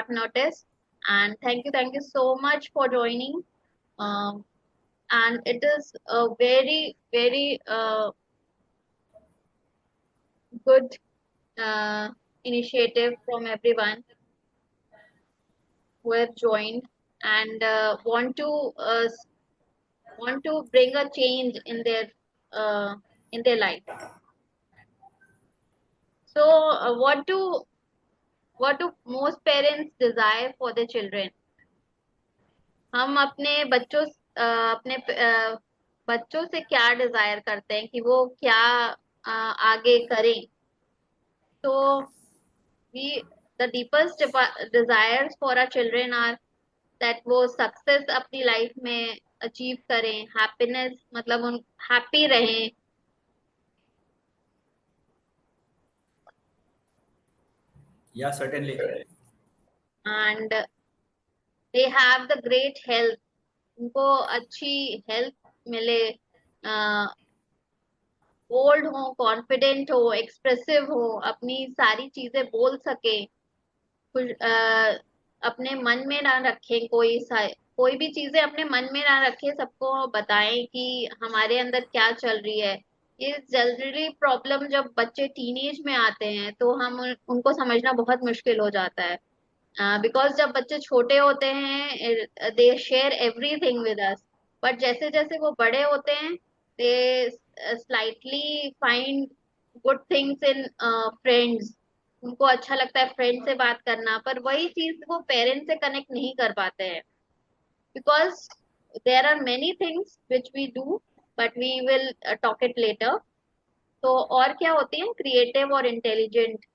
have noticed. And thank you so much for joining. And it is a very good initiative from everyone who have joined and want to bring a change in their life. So, what do most parents desire for their children? हम अपने अपने बच्चों से क्या Dzire करते हैं कि वो क्या आगे करें? तो we the deepest desires for our children are that वो सक्सेस अपनी लाइफ में अचीव करें, हैप्पीनेस मतलब उन हैप्पी रहें, Yeah, certainly. And they have the great health, उनको अच्छी हेल्थ मिले, बोल्ड हो, कॉन्फिडेंट हो, एक्सप्रेसिव हो, अपनी सारी चीजें बोल सके, कुछ अपने मन में ना रखें, कोई भी चीजें अपने मन में ना रखें, सबको बताएं कि हमारे अंदर क्या चल रही है। ये जनरली प्रॉब्लम जब बच्चे टीनेज में आते हैं तो उनको समझना बहुत मुश्किल हो जाता है, बिकॉज जब बच्चे छोटे होते हैं they share everything with us, but जैसे जैसे वो बड़े होते हैं they slightly find good things in friends, उनको अच्छा लगता है फ्रेंड से बात करना, पर वही चीज वो पेरेंट्स से कनेक्ट नहीं कर पाते हैं, because there are many things which we do, but we will talk it later. तो और क्या होती है क्रिएटिव और इंटेलिजेंट,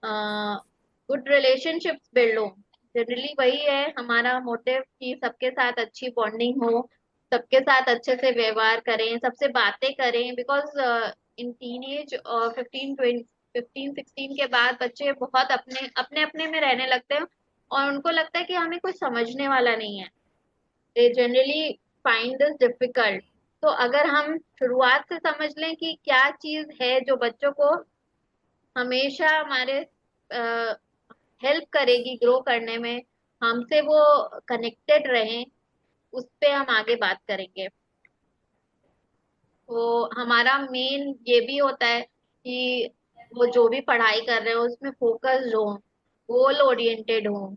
गुड रिलेशनशिप्स बिल्ड हो, जनरली वही है हमारा मोटिव कि सबके साथ अच्छी बॉन्डिंग हो, सबके साथ अच्छे से व्यवहार करें, सबसे बातें करें, बिकॉज इन टीनेज और 15 16 के बाद बच्चे बहुत अपने अपने अपने में रहने लगते हैं और उनको लगता है कि हमें कुछ समझने वाला नहीं है, they generally find this difficult. तो अगर हम शुरुआत से समझ लें कि क्या चीज है जो बच्चों को हमेशा हमारे हेल्प करेगी ग्रो करने में, हमसे वो कनेक्टेड रहें, उस पे हम आगे बात करेंगे। तो हमारा मेन ये भी होता है कि वो जो भी पढ़ाई कर रहे हो उसमें फोकस्ड हो, गोल ओरिएंटेड हो,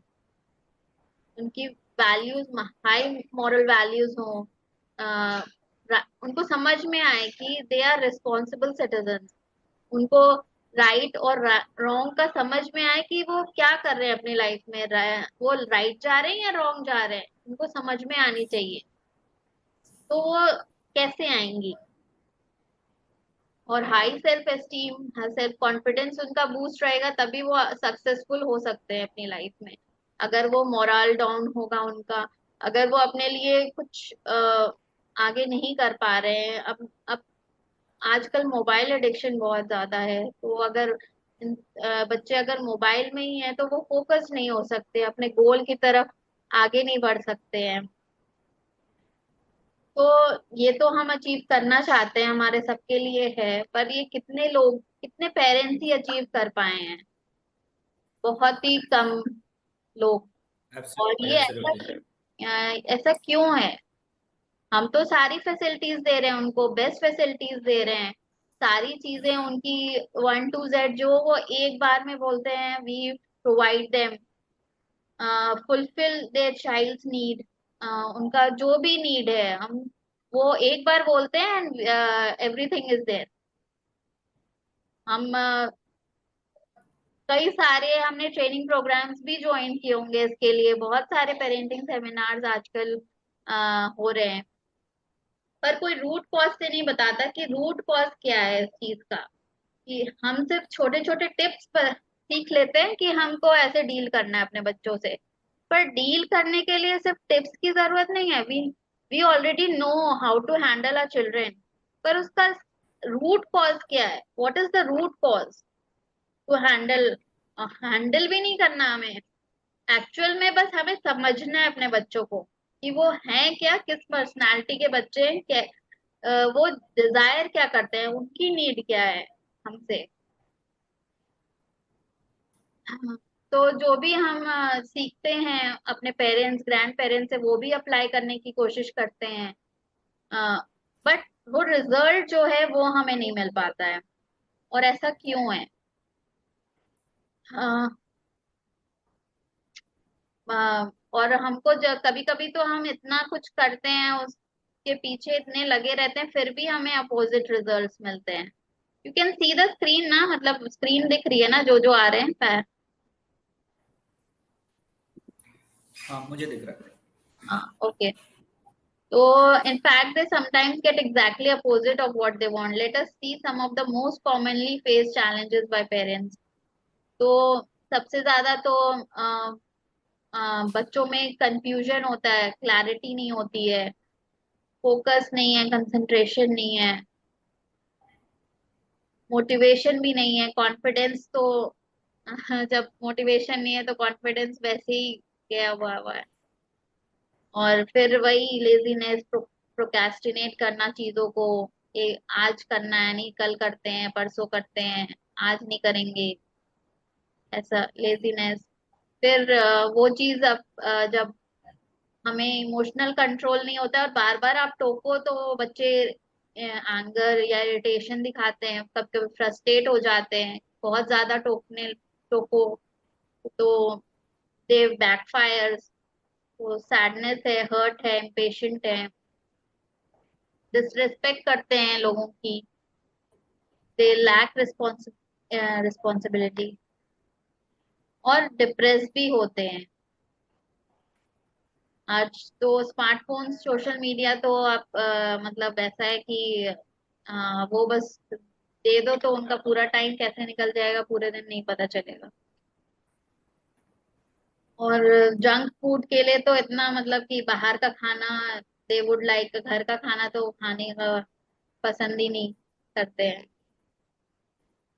उनकी वैल्यूज हाई मॉरल वैल्यूज हो, उनको समझ में आए कि दे आर रिस्पॉन्सिबल सिटीजन, उनको राइट और रॉन्ग का समझ में आए कि वो क्या कर रहे हैं अपनी लाइफ में, वो राइट जा रहे हैं या रॉन्ग जा रहे हैं, उनको समझ में आनी चाहिए। तो वो कैसे आएंगी? और high self esteem, self confidence उनका बूस्ट रहेगा तभी वो सक्सेसफुल हो सकते हैं अपनी लाइफ में। अगर वो मोरल डाउन होगा उनका, अगर वो अपने लिए कुछ आगे नहीं कर पा रहे हैं, अब आजकल मोबाइल एडिक्शन बहुत ज्यादा है, तो अगर बच्चे अगर मोबाइल में ही हैं तो वो फोकस नहीं हो सकते, अपने गोल की तरफ आगे नहीं बढ़ सकते हैं। तो ये तो हम अचीव करना चाहते हैं, हमारे सबके लिए है, पर ये कितने लोग, कितने पेरेंट्स ही अचीव कर पाए हैं? बहुत ही कम लोग। और Absolutely, ये absolutely. ऐसा क्यों है? हम तो सारी फैसिलिटीज दे रहे हैं उनको, बेस्ट फैसिलिटीज दे रहे हैं, सारी चीजें उनकी 1 to Z जो वो एक बार में बोलते हैं, we provide them, fulfil their child's need, उनका जो भी नीड है हम वो एक बार बोलते हैं एंड एवरीथिंग इज देयर। हम कई सारे हमने ट्रेनिंग प्रोग्राम्स भी ज्वाइन किए होंगे इसके लिए, बहुत सारे पेरेंटिंग सेमिनार्स आजकल हो रहे हैं, पर कोई रूट कॉज से नहीं बताता कि रूट कॉज क्या है इस चीज का, कि हम सिर्फ छोटे छोटे टिप्स पर सीख लेते हैं कि हमको ऐसे डील करना है अपने बच्चों से, पर डील करने के लिए सिर्फ टिप्स की जरूरत नहीं है, we already know how to handle our children, पर उसका रूट कॉज क्या है, what is the root cause to handle, handle भी नहीं करना हमें, एक्चुअल में बस हमें समझना है अपने बच्चों को कि वो हैं क्या, किस पर्सनालिटी के बच्चे हैं, क्या वो डिजायर क्या करते हैं, उनकी नीड क्या है हमसे। हाँ, तो तो जो भी हम सीखते हैं अपने पेरेंट्स ग्रैंड पेरेंट्स से, वो भी अप्लाई करने की कोशिश करते हैं, बट वो रिजल्ट जो है वो हमें नहीं मिल पाता है। और ऐसा क्यों है? अ, और हमको कभी कभी तो हम इतना कुछ करते हैं, उसके पीछे इतने लगे रहते हैं, फिर भी हमें अपोजिट रिजल्ट्स मिलते हैं। You can see the screen ना, मतलब स्क्रीन दिख रही है ना जो जो आ रहे हैं। हाँ, मुझे दिख रहा है। हाँ, ओके। तो in fact they sometimes get exactly opposite of what they want. Let us see some of the most commonly faced challenges by parents. तो सबसे ज्यादा तो बच्चों में कंफ्यूजन होता है, क्लैरिटी नहीं होती है, फोकस नहीं है, कंसंट्रेशन नहीं है, मोटिवेशन भी नहीं है, कॉन्फिडेंस तो जब मोटिवेशन नहीं है तो कॉन्फिडेंस वैसे ही गया हुआ है। और फिर वही लेजीनेस, प्रोक्रेस्टिनेट करना चीजों को, ये आज करना है, नहीं कल करते हैं, परसों करते हैं, आज नहीं करेंगे, ऐसा लेजीनेस। फिर वो चीज अब जब हमें इमोशनल कंट्रोल नहीं होता है और बार बार आप टोको तो बच्चे एंगर या इरिटेशन दिखाते हैं, कभी कभी फ्रस्ट्रेट हो जाते हैं, बहुत ज्यादा टोको तो दे बैकफायर्स। वो सैडनेस है, हर्ट है, इम्पेशेंट है, डिसरेस्पेक्ट करते हैं लोगों की, दे लैक रिस्पॉन्सिबिलिटी, और डिप्रेस भी होते हैं। आज तो स्मार्टफोन सोशल मीडिया तो आप मतलब ऐसा है कि वो बस दे दो तो उनका पूरा टाइम कैसे निकल जाएगा, पूरे दिन नहीं पता चलेगा। और जंक फूड के लिए तो इतना, मतलब कि बाहर का खाना दे वुड लाइक, घर का खाना तो खाने का पसंद ही नहीं करते हैं।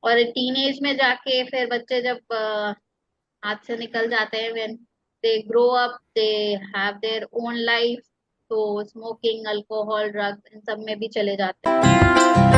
और टीनेज में जाके फिर बच्चे जब हाथ से निकल जाते हैं, when they grow up, they have their own life, तो स्मोकिंग, अल्कोहल, ड्रग्स, इन सब में भी चले जाते हैं।